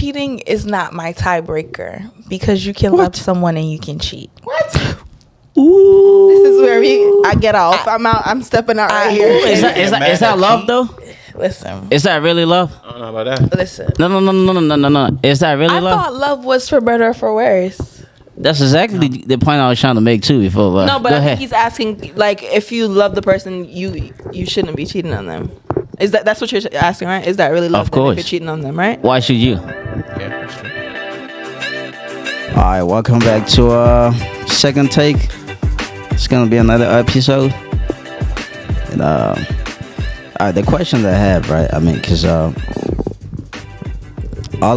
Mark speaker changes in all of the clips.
Speaker 1: cheating is not my tiebreaker because you can love someone and you can cheat.
Speaker 2: What?
Speaker 3: Ooh.
Speaker 2: This is where I get off. I'm out. I'm stepping out right here.
Speaker 3: Is that love though?
Speaker 1: Listen.
Speaker 3: Is that really love?
Speaker 4: I don't know about that.
Speaker 1: Listen.
Speaker 3: No. Is that really
Speaker 1: I
Speaker 3: love?
Speaker 1: thought love was for better or for worse.
Speaker 3: That's exactly the point I was trying to make too before. But
Speaker 2: No, but
Speaker 3: go
Speaker 2: I
Speaker 3: ahead.
Speaker 2: think he's asking, like, if you love the person, you shouldn't be cheating on them. That's what you're asking, right? Is that really love?
Speaker 3: Of course.
Speaker 2: If you're cheating on them, right?
Speaker 3: Why should you?
Speaker 4: Yeah, that's true.
Speaker 3: All right, welcome back to Second Take. It's gonna be another episode. And all right, the question that I have, right? I mean, because all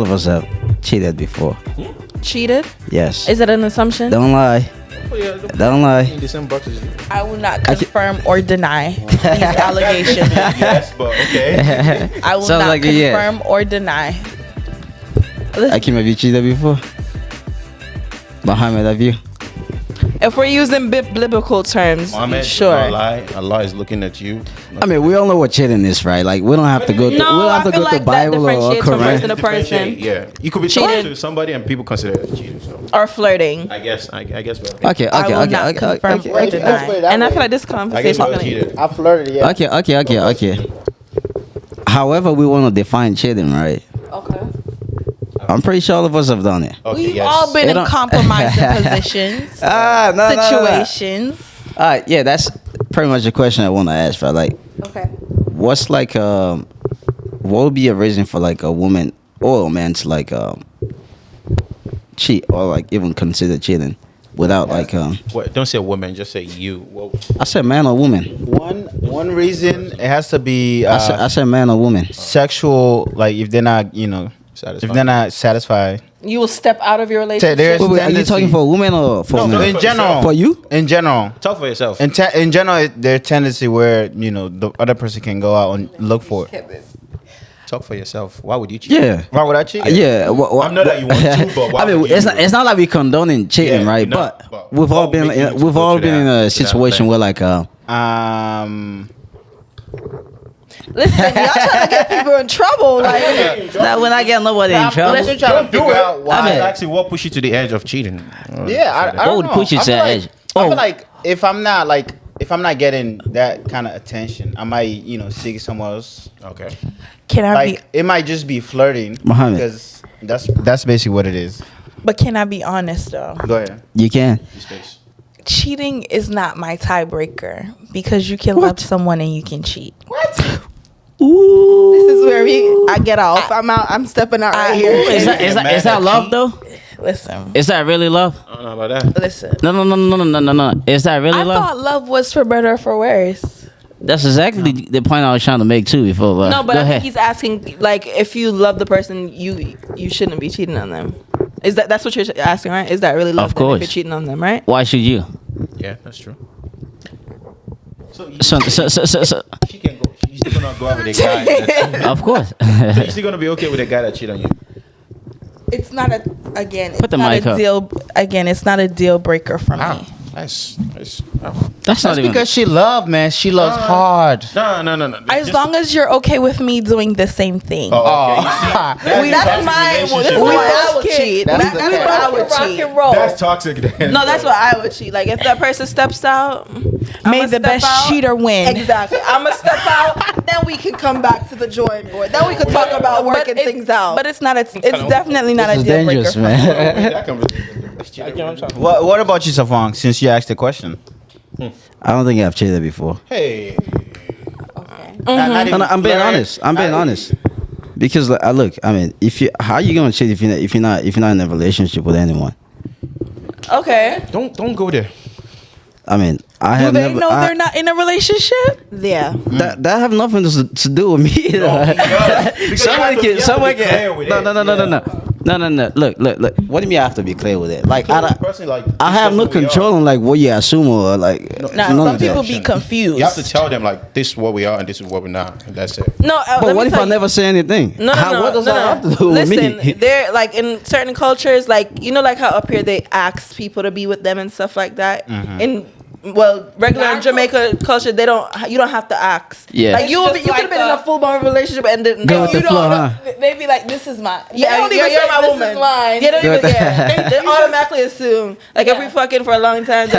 Speaker 3: of us have cheated before.
Speaker 2: Cheated?
Speaker 3: Yes.
Speaker 2: Is it an assumption?
Speaker 3: Don't lie.
Speaker 4: Oh, yeah,
Speaker 3: Don't lie.
Speaker 4: the same boxes.
Speaker 1: I will not confirm or deny these allegations.
Speaker 4: Yes, but okay.
Speaker 1: I will
Speaker 3: Sounds
Speaker 1: not
Speaker 3: like a yes.
Speaker 1: confirm or deny.
Speaker 3: Akim, have you cheated before? Mohammed, have you?
Speaker 2: If we're using biblical terms,
Speaker 4: Mohammed,
Speaker 2: sure.
Speaker 4: Allah is looking at you.
Speaker 3: I mean, we all know what cheating is, right? Like, we don't have to go to, we don't have to go to Bible or
Speaker 2: differentiates from person
Speaker 3: Quran.
Speaker 2: to person.
Speaker 4: Yeah, you could be
Speaker 2: Cheated.
Speaker 4: talking to somebody and people consider it cheating. So
Speaker 2: Or flirting.
Speaker 4: I guess.
Speaker 3: Okay.
Speaker 1: I will not confirm or deny.
Speaker 2: And I feel like this
Speaker 4: I guess
Speaker 2: conversation
Speaker 4: I
Speaker 2: is
Speaker 4: was
Speaker 2: gonna.
Speaker 4: cheated.
Speaker 5: I flirted, yeah.
Speaker 3: Okay. However, we want to define cheating, right?
Speaker 2: Okay.
Speaker 3: I'm pretty sure all of us have done it.
Speaker 4: Okay,
Speaker 1: We've
Speaker 4: yes.
Speaker 1: all been
Speaker 3: They
Speaker 1: in
Speaker 3: don't-
Speaker 1: compromising positions,
Speaker 3: No.
Speaker 1: situations.
Speaker 3: Yeah, that's pretty much the question I want to ask, right? Like,
Speaker 2: Okay.
Speaker 3: what's like, what would be a reason for like a woman or a man to like cheat or like even consider cheating without like
Speaker 4: What, don't say woman, just say you. Well,
Speaker 3: I said man or woman.
Speaker 5: One reason it has to be
Speaker 3: I said man or woman.
Speaker 5: sexual, like if they're not,
Speaker 4: satisfied.
Speaker 5: if they're not satisfied.
Speaker 2: You will step out of your relationship.
Speaker 5: There's
Speaker 3: Wait, are you
Speaker 5: tendency-
Speaker 3: talking for a woman or for
Speaker 5: No,
Speaker 3: men?
Speaker 5: in general.
Speaker 3: For you?
Speaker 5: In general.
Speaker 4: Talk for yourself.
Speaker 5: In general, there's tendency where, the other person can go out and look for it.
Speaker 4: Talk for yourself. Why would you cheat?
Speaker 3: Yeah.
Speaker 5: Why would I cheat?
Speaker 3: Yeah,
Speaker 4: I know that you want to, but why
Speaker 3: I mean,
Speaker 4: would you
Speaker 3: it's
Speaker 4: do
Speaker 3: not.
Speaker 4: it?
Speaker 3: It's not like we condoning cheating,
Speaker 4: Yeah,
Speaker 3: right?
Speaker 4: no,
Speaker 3: But
Speaker 4: but
Speaker 3: we've all
Speaker 4: what
Speaker 3: been.
Speaker 4: would make you
Speaker 3: We've
Speaker 4: go
Speaker 3: all
Speaker 4: to
Speaker 3: been in
Speaker 4: that-
Speaker 3: a
Speaker 4: to that
Speaker 3: situation
Speaker 4: thing?
Speaker 3: where like
Speaker 2: Listen, y'all trying to get people in trouble. Like,
Speaker 3: that we're not getting nobody in trouble.
Speaker 5: Unless you're trying to figure out
Speaker 4: I
Speaker 5: why.
Speaker 4: mean, actually, what pushed you to the edge of cheating?
Speaker 5: Yeah, I
Speaker 3: What
Speaker 5: don't
Speaker 3: would
Speaker 5: know.
Speaker 3: push you
Speaker 5: I
Speaker 3: to
Speaker 5: feel
Speaker 3: that
Speaker 5: like-
Speaker 3: edge?
Speaker 5: I feel like if I'm not getting that kind of attention, I might, seek someone else.
Speaker 4: Okay.
Speaker 1: Can I
Speaker 5: Like it might just be flirting,
Speaker 3: Mohammed.
Speaker 5: because that's basically what it is.
Speaker 1: but can I be honest though?
Speaker 5: Go ahead.
Speaker 3: You can.
Speaker 4: Space.
Speaker 1: Cheating is not my tiebreaker because you can love someone and you can cheat.
Speaker 3: Ooh.
Speaker 2: this is where I get off. I'm out. I'm stepping out right here.
Speaker 3: Is that love though?
Speaker 1: Listen.
Speaker 3: Is that really love?
Speaker 4: I don't know about that.
Speaker 1: Listen.
Speaker 3: No. Is that really
Speaker 1: I
Speaker 3: love?
Speaker 1: thought love was for better or for worse.
Speaker 3: That's exactly the point I was trying to make too before. But
Speaker 2: No, but
Speaker 3: go
Speaker 2: I
Speaker 3: ahead.
Speaker 2: think he's asking, like, if you love the person, you shouldn't be cheating on them. That's what you're asking, right? Is that really love?
Speaker 3: Of
Speaker 2: then
Speaker 3: course.
Speaker 2: If you're cheating on them, right?
Speaker 3: Why should you?
Speaker 4: Yeah, that's true. So
Speaker 3: So
Speaker 4: she can go. She's still gonna go out with a guy.
Speaker 3: of course.
Speaker 4: You're still gonna be okay with a guy that cheat on you.
Speaker 1: It's not a again.
Speaker 3: Put the mic up.
Speaker 1: It's not a deal breaker for
Speaker 4: Wow.
Speaker 1: me.
Speaker 4: That's
Speaker 3: That's not
Speaker 5: That's
Speaker 3: even.
Speaker 5: because she loves, man. She loves hard.
Speaker 4: no.
Speaker 1: As long as you're okay with me doing the same thing.
Speaker 4: Oh, okay.
Speaker 2: That's my. This is what I would cheat.
Speaker 5: That's
Speaker 2: That's
Speaker 5: the
Speaker 2: what
Speaker 5: thing.
Speaker 2: I would
Speaker 1: Rock
Speaker 2: cheat.
Speaker 1: and roll.
Speaker 4: That's toxic. Then.
Speaker 2: No, that's what I would cheat. Like if that person steps out,
Speaker 1: May the best cheater win.
Speaker 2: Exactly. I'm gonna step out. Then we can come back to the drawing board. Then we can talk about working things out.
Speaker 1: But it's not. It's definitely not
Speaker 3: This
Speaker 1: a
Speaker 3: is
Speaker 1: deal breaker
Speaker 3: dangerous,
Speaker 1: for me.
Speaker 3: man.
Speaker 4: That conversation.
Speaker 5: What about you, Safang? Since you asked the question.
Speaker 3: I don't think I've cheated before.
Speaker 4: Hey.
Speaker 3: I'm being honest. Because like, look, I mean, how you gonna cheat if you're not in a relationship with anyone?
Speaker 2: Okay.
Speaker 4: Don't go there.
Speaker 3: I mean, I
Speaker 1: Do
Speaker 3: have
Speaker 1: they
Speaker 3: never.
Speaker 1: know they're not in a relationship?
Speaker 2: Yeah.
Speaker 3: That have nothing to do with me. Someone can. No. Look. What do you mean I have to be clear with it? Like, I have no control on like what you assume or like.
Speaker 1: Nah,
Speaker 3: none
Speaker 1: some
Speaker 3: of that.
Speaker 1: people be confused.
Speaker 4: You have to tell them like this is what we are and this is what we're not, and that's it.
Speaker 2: No.
Speaker 3: But what if I never say anything?
Speaker 2: No.
Speaker 3: What does that have to do with
Speaker 2: Listen,
Speaker 3: me?
Speaker 2: they're like in certain cultures, like like how up here they ask people to be with them and stuff like that.
Speaker 3: Mm-hmm.
Speaker 2: In regular in Jamaica culture, you don't have to ask.
Speaker 3: Yeah.
Speaker 2: Like you could have been in a full blown relationship and didn't
Speaker 3: Go with the flow, huh?
Speaker 1: They be like, this is mine.
Speaker 2: Yeah,
Speaker 1: They don't even say,
Speaker 2: my
Speaker 1: this
Speaker 2: woman.
Speaker 1: is mine.
Speaker 2: They don't
Speaker 3: Go
Speaker 2: even
Speaker 3: with
Speaker 2: care. They automatically assume. Like if we fucking for a long time,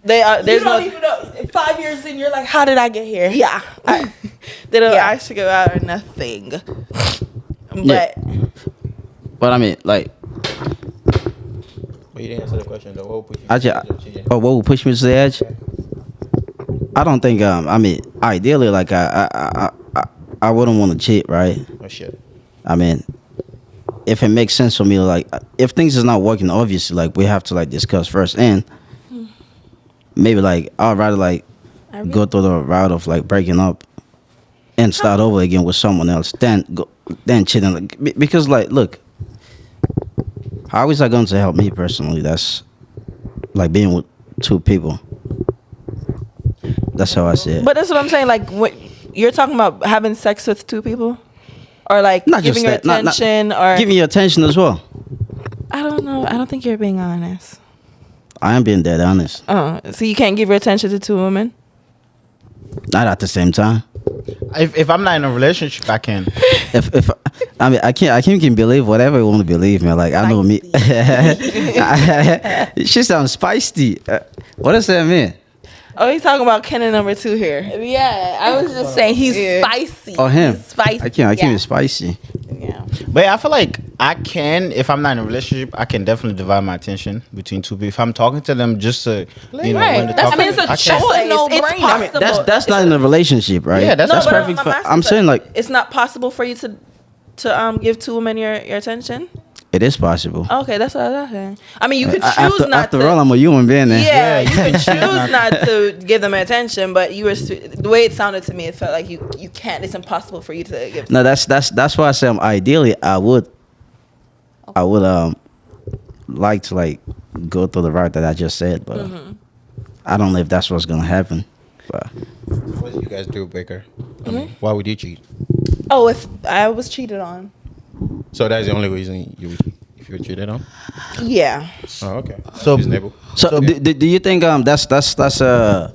Speaker 2: they are.
Speaker 1: You
Speaker 2: There's
Speaker 1: don't
Speaker 2: no.
Speaker 1: even know. 5 years in, you're like, how did I get here?
Speaker 2: Yeah. They don't ask to go out or nothing. But
Speaker 3: But I mean, like,
Speaker 4: But you didn't answer the question though. What would put you
Speaker 3: what would push me to the edge? I don't think. I mean, ideally, like, I wouldn't want to cheat, right?
Speaker 4: Oh shit.
Speaker 3: I mean, if it makes sense for me, like, if things is not working, obviously, like, we have to like discuss first, and maybe like I'd rather like go through the route of like breaking up and start over again with someone else than cheating. Like, because like, look, how is that going to help me personally? That's like being with two people. That's how I see it.
Speaker 2: But that's what I'm saying. Like, what you're talking about having sex with two people, or like
Speaker 3: Not
Speaker 2: giving
Speaker 3: just
Speaker 2: your
Speaker 3: that, not-
Speaker 2: attention, or
Speaker 3: Give me your attention as well.
Speaker 2: I don't know. I don't think you're being honest.
Speaker 3: I am being dead honest.
Speaker 2: So you can't give your attention to two women.
Speaker 3: Not at the same time.
Speaker 5: If I'm not in a relationship, I can.
Speaker 3: If I mean, I can believe whatever you want to believe, man. Like, I know me. She sounds spicy. What does that mean?
Speaker 2: Oh, he's talking about Kenan number 2 here.
Speaker 1: Yeah, I was just saying he's spicy.
Speaker 3: Oh, him.
Speaker 1: He's spicy.
Speaker 3: I can't be spicy.
Speaker 2: Yeah.
Speaker 5: But I feel like I can, if I'm not in a relationship, I can definitely divide my attention between two people. If I'm talking to them just to, when
Speaker 2: Right.
Speaker 5: to
Speaker 2: That's,
Speaker 5: talk,
Speaker 2: I mean, it's a
Speaker 5: I
Speaker 2: choice.
Speaker 5: can.
Speaker 2: It's
Speaker 1: no-brainer.
Speaker 2: possible.
Speaker 3: That's not in a relationship, right?
Speaker 5: Yeah, that's
Speaker 2: but
Speaker 3: perfect.
Speaker 2: asking,
Speaker 3: I'm saying, like,
Speaker 2: it's not possible for you to give two women your attention.
Speaker 3: it is possible.
Speaker 2: Okay, that's what I was saying. I mean, you could choose
Speaker 3: After,
Speaker 2: not
Speaker 3: after
Speaker 2: to.
Speaker 3: all, I'm a human being. Then.
Speaker 2: Yeah, you
Speaker 5: you
Speaker 2: can
Speaker 5: can
Speaker 2: choose not to give them attention, but you were the way it sounded to me. It felt like you can't. It's impossible for you to give.
Speaker 3: No, that's why I say ideally I would like to like go through the route that I just said, but I don't know if that's what's gonna happen. But
Speaker 4: What's you guys deal breaker? I mean, why would you cheat?
Speaker 2: Oh, if I was cheated on.
Speaker 4: So that's the only reason you would cheat if you're cheated on?
Speaker 2: Yeah.
Speaker 4: Oh, okay.
Speaker 5: So-
Speaker 4: reasonable.
Speaker 3: so do you think that's a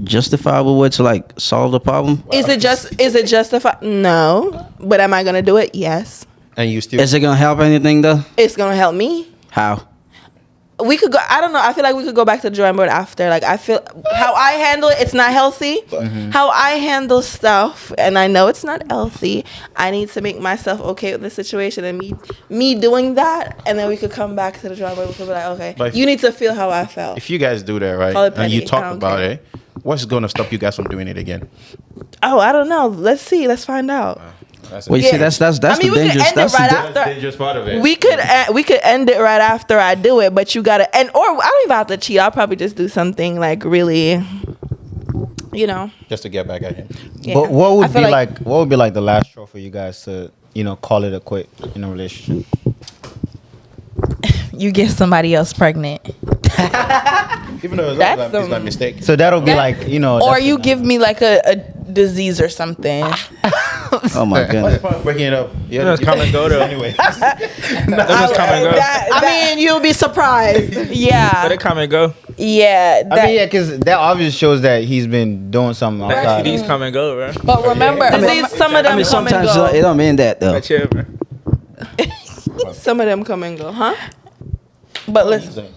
Speaker 3: justifiable way to like solve the problem?
Speaker 2: Is it justified? No. But am I gonna do it? Yes.
Speaker 4: And you still
Speaker 3: Is it gonna help anything though?
Speaker 2: It's gonna help me.
Speaker 3: How?
Speaker 2: We could go. I don't know. I feel like we could go back to the drawing board after. Like I feel how I handle it. It's not healthy. How I handle stuff, and I know it's not healthy. I need to make myself okay with the situation, and me doing that, and then we could come back to the drawing board. We could be like, okay,
Speaker 4: But if-
Speaker 2: you need to feel how I felt.
Speaker 4: if you guys do that, right,
Speaker 2: Call it
Speaker 4: and you
Speaker 2: petty, I
Speaker 4: talk
Speaker 2: don't
Speaker 4: about
Speaker 2: care.
Speaker 4: it, what's gonna stop you guys from doing it again?
Speaker 2: Oh, I don't know. Let's see. Let's find out.
Speaker 4: That's
Speaker 3: Well, you see, that's
Speaker 2: I mean,
Speaker 3: the
Speaker 2: we could
Speaker 3: dangerous.
Speaker 2: end it
Speaker 3: That's the
Speaker 2: right
Speaker 3: da-
Speaker 2: after.
Speaker 4: the dangerous part of it.
Speaker 2: We could end it right after I do it, but you gotta or I don't even have to cheat. I'll probably just do something like really,
Speaker 4: just to get back at him.
Speaker 2: yeah.
Speaker 5: But what
Speaker 2: I
Speaker 5: would
Speaker 2: feel
Speaker 5: be like? What would be like the last straw for you guys to call it a quit in a relationship?
Speaker 1: You get somebody else pregnant.
Speaker 4: Even though
Speaker 2: That's
Speaker 4: it's my mistake.
Speaker 5: So that'll be like
Speaker 1: Or
Speaker 5: that's
Speaker 1: you
Speaker 5: enough.
Speaker 1: give me like a disease or something.
Speaker 3: Oh my
Speaker 4: What's the
Speaker 3: goodness.
Speaker 4: point of breaking it up? Yeah,
Speaker 6: Those come and go though.
Speaker 4: anyway.
Speaker 6: Them just come and go.
Speaker 2: I mean, you'll be surprised.
Speaker 6: But
Speaker 1: Yeah.
Speaker 6: they come and go.
Speaker 1: Yeah.
Speaker 5: I mean, yeah, because that obviously shows that he's been doing something
Speaker 6: The
Speaker 5: outside.
Speaker 6: STDs come and go, bro.
Speaker 1: But remember,
Speaker 2: Some of them
Speaker 3: I mean,
Speaker 2: come and
Speaker 3: sometimes
Speaker 2: go.
Speaker 3: it don't mean that though.
Speaker 6: But chill, bro.
Speaker 2: Some of them come and go, huh?
Speaker 1: but listen,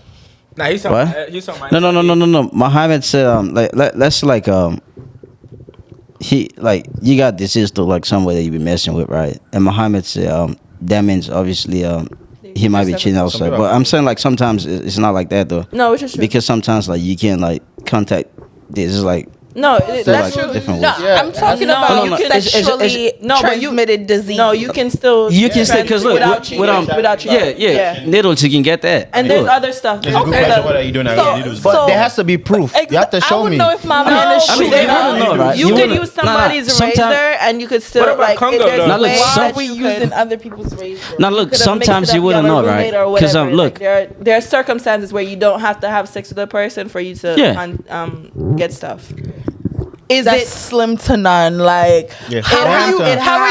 Speaker 6: Nah, he's
Speaker 3: What?
Speaker 6: talking. He's talking.
Speaker 3: No. Muhammad said let's like he like you got disease to like somebody that you be messing with, right? And Muhammad said that means obviously he might be cheating outside. But I'm saying like sometimes it's not like that though.
Speaker 2: No, it's just true.
Speaker 3: Because sometimes like you can't like contact this is like
Speaker 2: No,
Speaker 3: so,
Speaker 2: that's
Speaker 3: like,
Speaker 2: true.
Speaker 3: different
Speaker 1: no,
Speaker 3: ways.
Speaker 5: Yeah.
Speaker 1: I'm talking
Speaker 2: No,
Speaker 1: about
Speaker 2: no,
Speaker 3: it's-
Speaker 1: sexually
Speaker 2: no, but you-
Speaker 1: transmitted disease.
Speaker 2: No, you can still.
Speaker 3: You can say because look
Speaker 2: without cheating. Without cheating.
Speaker 3: yeah needles you can get that.
Speaker 2: And there's
Speaker 3: Look.
Speaker 2: other stuff.
Speaker 4: It's a good question. What are you doing now?
Speaker 1: So-
Speaker 4: Needles.
Speaker 5: But
Speaker 1: So-
Speaker 5: there has to be proof. You have to
Speaker 1: I
Speaker 5: show
Speaker 1: would
Speaker 5: me.
Speaker 1: know if my man
Speaker 2: No,
Speaker 1: is
Speaker 3: I mean,
Speaker 1: shooting.
Speaker 3: you wouldn't know, right?
Speaker 2: You
Speaker 3: You
Speaker 2: could
Speaker 3: wouldn't-
Speaker 2: use somebody's
Speaker 3: sometime-
Speaker 2: razor, and you could still
Speaker 6: What about
Speaker 2: like.
Speaker 6: Congo,
Speaker 2: there's
Speaker 6: though?
Speaker 3: Now, look,
Speaker 2: ways
Speaker 3: some-
Speaker 2: that
Speaker 1: we
Speaker 2: you
Speaker 1: using
Speaker 2: could-
Speaker 1: other people's razors.
Speaker 3: Now look,
Speaker 2: could've
Speaker 3: sometimes
Speaker 2: mixed it
Speaker 3: you
Speaker 2: up,
Speaker 3: wouldn't
Speaker 2: y'all
Speaker 3: know,
Speaker 2: were
Speaker 3: right?
Speaker 2: roommate or
Speaker 3: Because
Speaker 2: whatever.
Speaker 3: look,
Speaker 2: Like, there are circumstances where you don't have to have sex with a person for you to
Speaker 3: Yeah.
Speaker 2: get stuff. Is
Speaker 1: that's
Speaker 2: it
Speaker 1: slim to none. Like,
Speaker 5: Yeah.
Speaker 1: how are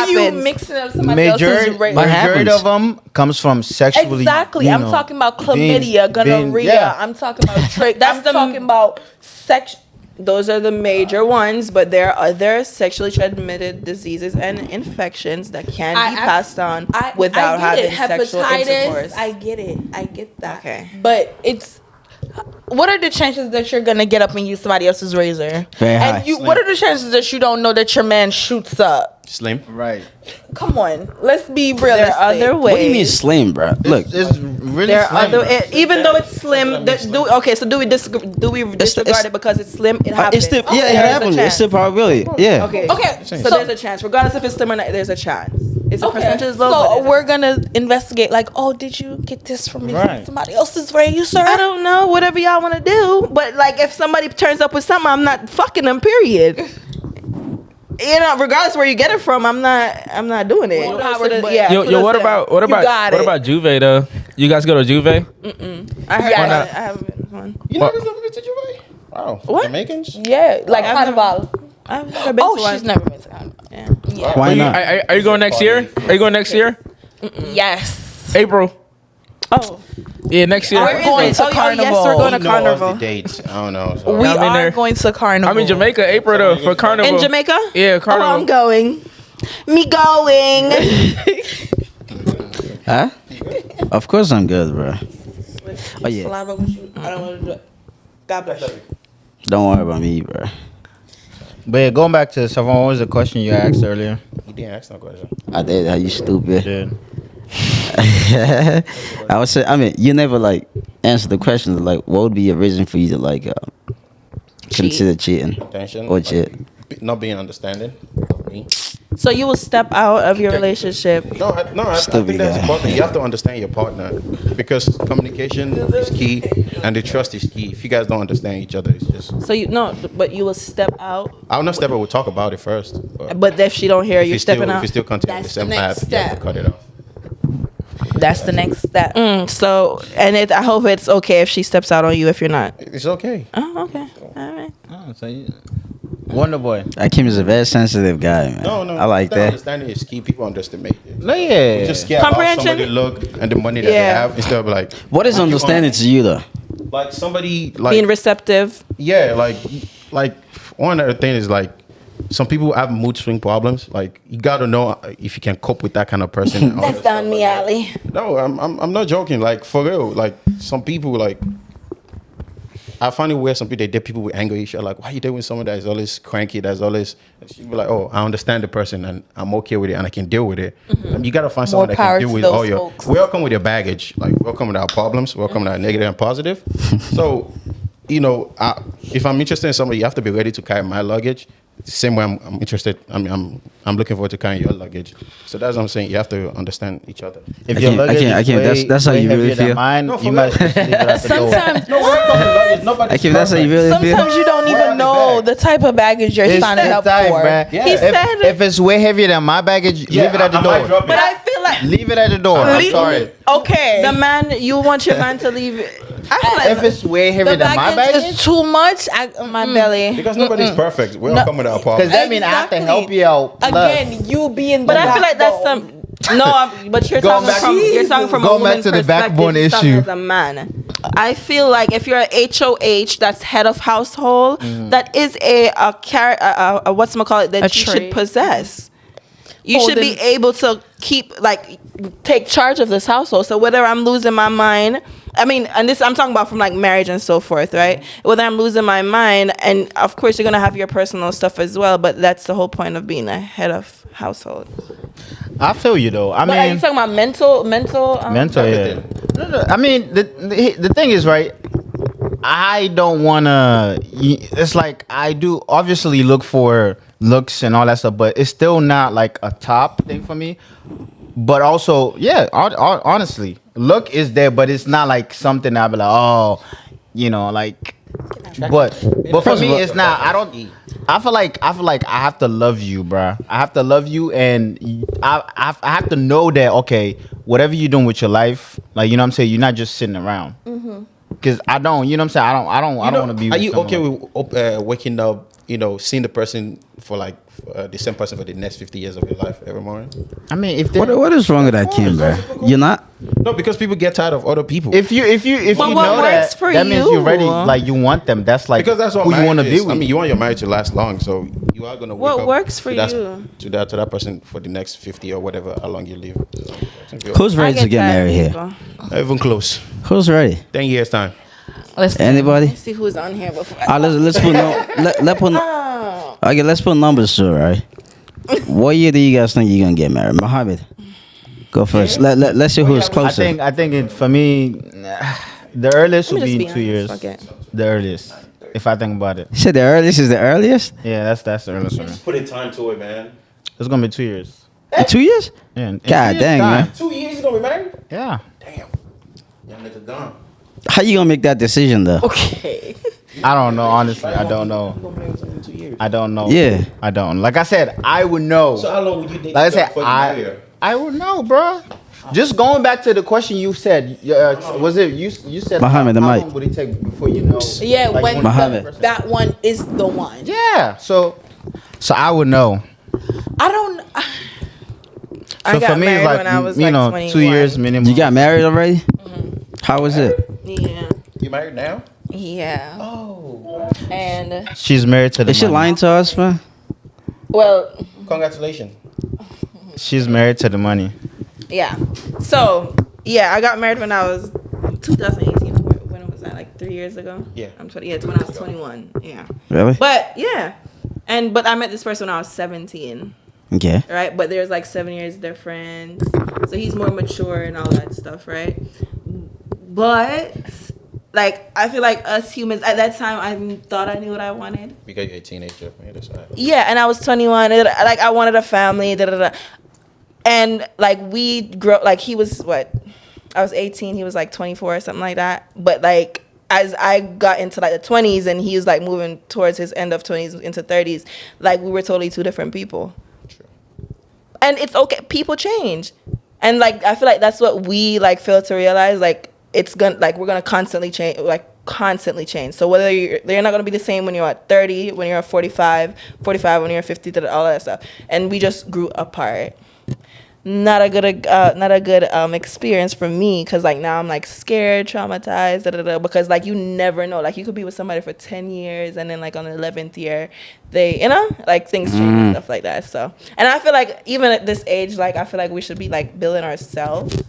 Speaker 1: you
Speaker 2: happens.
Speaker 1: mixing up somebody else's rape?
Speaker 5: Majority of them comes from sexually.
Speaker 1: Exactly. I'm talking about chlamydia, gonorrhea. I'm talking about I'm talking about sex.
Speaker 2: Those are the major ones, but there are other sexually transmitted diseases and infections that can be passed on without having sexual intercourse.
Speaker 1: I get it. I get that.
Speaker 2: Okay.
Speaker 1: But what are the chances that you're gonna get up and use somebody else's razor?
Speaker 3: Very high.
Speaker 1: And what are the chances that you don't know that your man shoots up?
Speaker 4: Slim.
Speaker 5: Right.
Speaker 1: Come on, let's be realistic.
Speaker 2: There are other ways.
Speaker 3: What do you mean slim, bro? Look,
Speaker 5: It's really
Speaker 2: There are
Speaker 5: slim.
Speaker 2: other, even though it's slim. Do we disregard it because it's slim? It happens.
Speaker 3: it's still
Speaker 2: Okay,
Speaker 3: it
Speaker 2: there's a
Speaker 3: happens. It's
Speaker 2: chance.
Speaker 3: still probability. Yeah.
Speaker 2: Okay.
Speaker 1: So
Speaker 2: there's a chance, regardless if it's slim or not. There's a chance. It's a percentage is low.
Speaker 1: So
Speaker 2: but
Speaker 1: we're gonna investigate. Like, oh, did you get this from somebody else's razor?
Speaker 2: I don't know. Whatever y'all want to do, but like, if somebody turns up with something, I'm not fucking them. Period. You know, regardless where you get it from, I'm not doing it.
Speaker 6: Yo, what about Juve though? You guys go to Juve?
Speaker 2: I heard.
Speaker 6: Why not?
Speaker 2: I haven't one.
Speaker 4: You never been to Juve? Wow.
Speaker 2: What?
Speaker 4: Jamaicans?
Speaker 1: Yeah, like Carnival.
Speaker 2: I've never been to one.
Speaker 1: She's never been to Carnival. Yeah.
Speaker 3: Why not?
Speaker 6: Are you going next year? Are you going next year?
Speaker 1: Yes.
Speaker 6: April.
Speaker 2: Oh,
Speaker 6: Yeah, next year.
Speaker 1: We're going to
Speaker 2: yes,
Speaker 1: Carnival.
Speaker 2: we're going to
Speaker 5: He knows
Speaker 2: Carnival.
Speaker 5: the dates. I don't know. So.
Speaker 1: We
Speaker 6: I'm in
Speaker 1: are
Speaker 6: there.
Speaker 1: going to Carnival.
Speaker 6: I'm in Jamaica, April though, for Carnival.
Speaker 2: In Jamaica?
Speaker 6: Yeah,
Speaker 2: Oh,
Speaker 6: Carnival.
Speaker 2: I'm going. Me going.
Speaker 3: Huh? Of course I'm good, bro. Oh yeah.
Speaker 1: Saliva with you. I don't want to do it. God bless you.
Speaker 3: Don't worry about me, bro.
Speaker 5: But yeah, going back to Savon, what was the question you asked earlier?
Speaker 4: You didn't ask no question.
Speaker 3: I did. Are you stupid?
Speaker 5: Yeah.
Speaker 3: I would say. I mean, you never like answer the question. Like, what would be a reason for you to like consider cheating
Speaker 4: Attention.
Speaker 3: or cheat?
Speaker 4: Not being understanding. Me.
Speaker 2: So you will step out of your relationship.
Speaker 4: I
Speaker 3: Stupid
Speaker 4: think that's
Speaker 3: guy.
Speaker 4: important. You have to understand your partner because communication is key and the trust is key. If you guys don't understand each other, it's just.
Speaker 2: So but you will step out.
Speaker 4: I'll not step out. We'll talk about it first.
Speaker 2: But if she don't hear
Speaker 4: if
Speaker 2: you stepping
Speaker 4: If
Speaker 2: out.
Speaker 4: you still continue the
Speaker 1: That's
Speaker 4: same
Speaker 1: the
Speaker 4: path,
Speaker 1: next
Speaker 4: you have to
Speaker 1: step.
Speaker 4: cut it off.
Speaker 1: That's the next step.
Speaker 2: So I hope it's okay if she steps out on you if you're not.
Speaker 4: It's okay.
Speaker 2: Oh, okay. All right.
Speaker 5: Oh, so you, Wonder Boy.
Speaker 3: Akeem is a very sensitive guy, man.
Speaker 4: No.
Speaker 3: I like that.
Speaker 4: Understanding is key. People underestimate it.
Speaker 5: No, yeah.
Speaker 4: Just scared how
Speaker 2: Comprehension?
Speaker 4: somebody look and the money that they
Speaker 2: Yeah.
Speaker 4: have instead of like.
Speaker 3: What is understanding to you, though?
Speaker 4: Like somebody like
Speaker 2: Being receptive.
Speaker 4: yeah, like one other thing is like some people have mood swing problems. Like you gotta know if you can cope with that kind of person.
Speaker 1: That's on me, Ali.
Speaker 4: No, I'm not joking. Like for real, like some people like. I find it weird. Some people they date people with anger issues. Like, why are you dating with someone that is always cranky? That's always. She'd be like, oh, I understand the person and I'm okay with it and I can deal with it. You gotta find someone that
Speaker 1: power
Speaker 4: can deal
Speaker 1: to
Speaker 4: with
Speaker 1: those
Speaker 4: all your.
Speaker 1: folks.
Speaker 4: We all come with your baggage. Like we all come with our problems. We all come with our negative and positive. So, you know, if I'm interested in somebody, you have to be ready to carry my luggage. The same way I'm interested. I'm looking forward to carrying your luggage. So that's what I'm saying. You have to understand each other.
Speaker 5: If
Speaker 3: I
Speaker 5: your
Speaker 3: can't- I
Speaker 5: luggage
Speaker 3: can't-
Speaker 5: is
Speaker 3: that's how
Speaker 5: way
Speaker 3: you really
Speaker 5: heavier than
Speaker 3: feel?
Speaker 5: mine,
Speaker 4: No, for
Speaker 5: you
Speaker 4: real.
Speaker 5: might as well just leave it at the door.
Speaker 1: Sometimes,
Speaker 3: Akeem, that's how you really feel?
Speaker 1: sometimes you don't even know the type of baggage you're
Speaker 5: It's
Speaker 1: signing
Speaker 5: that
Speaker 1: up
Speaker 5: type,
Speaker 1: for.
Speaker 5: bruh.
Speaker 4: Yeah.
Speaker 2: He said
Speaker 5: If it's way heavier than my baggage, leave it at the door.
Speaker 2: But I feel like
Speaker 5: Leave it at the door. I'm sorry.
Speaker 1: Okay.
Speaker 2: the man, you want your man to leave it. I feel like
Speaker 5: If it's way heavier
Speaker 1: the
Speaker 5: than my
Speaker 1: baggage
Speaker 5: baggage,
Speaker 1: is too much.
Speaker 2: my belly.
Speaker 4: Because nobody's perfect. We all come with our
Speaker 5: because
Speaker 4: problems.
Speaker 5: that means I have to
Speaker 1: Exactly.
Speaker 5: help you out. plus.
Speaker 1: Again, you being
Speaker 2: But
Speaker 1: the
Speaker 2: I feel like that's
Speaker 1: backbone.
Speaker 2: some. No, but you're
Speaker 5: Going
Speaker 2: talking from a
Speaker 5: going back
Speaker 2: woman's
Speaker 5: to the
Speaker 2: perspective.
Speaker 5: backbone
Speaker 2: you're talking
Speaker 5: issue.
Speaker 2: As a man, I feel like if you're a HOH, that's head of household, that is a whatchamacallit that
Speaker 1: A
Speaker 2: you
Speaker 1: trait.
Speaker 2: should possess. You should be
Speaker 1: Holding-
Speaker 2: able to take charge of this household. So whether I'm losing my mind, I mean, and this I'm talking about from like marriage and so forth, right? Whether I'm losing my mind, and of course you're gonna have your personal stuff as well, but that's the whole point of being a head of household.
Speaker 5: I feel you though. I
Speaker 2: But are you
Speaker 5: mean,
Speaker 2: talking about mental?
Speaker 5: mental. Yeah.
Speaker 4: everything.
Speaker 5: No. I mean, the thing is, right? I don't wanna. It's like I do obviously look for looks and all that stuff, but it's still not like a top thing for me. But also, yeah, honestly, look is there, but it's not like something I'll be like, oh, you know, like. But for me, it's not. I feel like I have to love you, bruh. I have to love you, and I have to know that okay, whatever you're doing with your life, like you know what I'm saying, you're not just sitting around. Because I don't, you know what I'm saying, I don't want to be.
Speaker 4: Are
Speaker 5: with
Speaker 4: you
Speaker 5: someone
Speaker 4: okay
Speaker 5: like-
Speaker 4: with waking up, seeing the person for like the same person for the next 50 years of your life every morning?
Speaker 5: I mean, if
Speaker 3: What is wrong with that, Kim, bro? You're not.
Speaker 4: No, because people get tired of other people.
Speaker 5: If you
Speaker 2: what
Speaker 5: know
Speaker 2: works
Speaker 5: that,
Speaker 2: for
Speaker 5: that means
Speaker 2: you?
Speaker 5: you're ready. Like you want them. That's like
Speaker 4: Because that's what
Speaker 5: who you want to
Speaker 4: marriage
Speaker 5: be
Speaker 4: is.
Speaker 5: with.
Speaker 4: I mean, you want your marriage to last long, so you are gonna.
Speaker 2: What
Speaker 4: wake up
Speaker 2: works for
Speaker 4: to that,
Speaker 2: you?
Speaker 4: to that person for the next 50 or whatever, how long you live. So, I think you're
Speaker 3: Who's ready to get married here?
Speaker 4: not even close.
Speaker 3: Who's ready?
Speaker 4: 10 years time.
Speaker 1: Let's
Speaker 3: Anybody?
Speaker 2: Let's see who's on here before.
Speaker 3: Let's put let's put numbers to it, right? What year do you guys think you're gonna get married? Muhammad, go first. Let's see who's closer.
Speaker 5: I think for me, the earliest
Speaker 2: Let
Speaker 5: would
Speaker 2: me
Speaker 5: be
Speaker 2: just
Speaker 5: in 2
Speaker 2: be
Speaker 5: years.
Speaker 2: honest, fuck it.
Speaker 5: The earliest, if I think about it.
Speaker 3: You said the earliest is the earliest?
Speaker 5: Yeah, that's the earliest one.
Speaker 4: Put a time to it, man.
Speaker 5: It's gonna be 2 years.
Speaker 3: In 2 years?
Speaker 5: Yeah. in 2
Speaker 3: God
Speaker 5: years'
Speaker 3: dang,
Speaker 5: time.
Speaker 3: man.
Speaker 4: 2 years you gonna be married?
Speaker 5: Yeah.
Speaker 4: Damn. Young nigga gone.
Speaker 3: How you gonna make that decision though?
Speaker 2: Okay.
Speaker 5: I don't know. Honestly, I don't know. I don't know.
Speaker 3: Yeah.
Speaker 5: I don't. Like I said, I would know.
Speaker 4: So how long would you date?
Speaker 5: Like I said,
Speaker 4: before you marry her?
Speaker 5: I would know, bro. Just going back to the question you said, was it you said
Speaker 3: Muhammad, the
Speaker 5: how
Speaker 3: mic.
Speaker 5: long would it take before you know?
Speaker 2: Yeah,
Speaker 5: like,
Speaker 2: when
Speaker 3: Muhammad.
Speaker 2: that one is the one.
Speaker 5: Yeah. So I would know.
Speaker 2: I don't. I
Speaker 5: So
Speaker 2: got
Speaker 5: for me, it's
Speaker 2: married
Speaker 5: like
Speaker 2: when I was
Speaker 5: 2
Speaker 2: 21.
Speaker 5: years minimum.
Speaker 3: You got married already? How was it?
Speaker 2: Yeah.
Speaker 4: You married now?
Speaker 2: Yeah.
Speaker 4: Oh.
Speaker 2: And
Speaker 5: She's married to the
Speaker 3: Is she
Speaker 5: money.
Speaker 3: lying to us, man?
Speaker 2: well,
Speaker 4: Congratulations.
Speaker 5: She's married to the money.
Speaker 2: yeah. So yeah, I got married when I was 2018. When was that? Like 3 years ago.
Speaker 4: Yeah.
Speaker 2: I'm 20. Yeah, it's when I was 21. Yeah.
Speaker 3: Really?
Speaker 2: But yeah, but I met this person when I was 17.
Speaker 3: Okay.
Speaker 2: Right, but there's like 7 years difference, so he's more mature and all that stuff, right? But like I feel like us humans at that time, I thought I knew what I wanted.
Speaker 4: Because you're a teenager. Man, that's right.
Speaker 2: Yeah, and I was 21. Like I wanted a family, and like we grew. Like he was what? I was 18. He was like 24 or something like that. But like as I got into like the 20s, and he was like moving towards his end of 20s into 30s, like we were totally two different people. And it's okay. People change, and like I feel like that's what we like fail to realize. Like we're gonna constantly change. So whether they're not gonna be the same when you're at 30, when you're at 45 when you're at 50, all that stuff. And we just grew apart. Not a good experience for me, because like now I'm like scared, traumatized, because like you never know. Like you could be with somebody for 10 years and then like on the 11th year they like things change and stuff like that. So, and I feel like even at this age, like I feel like we should be like building ourselves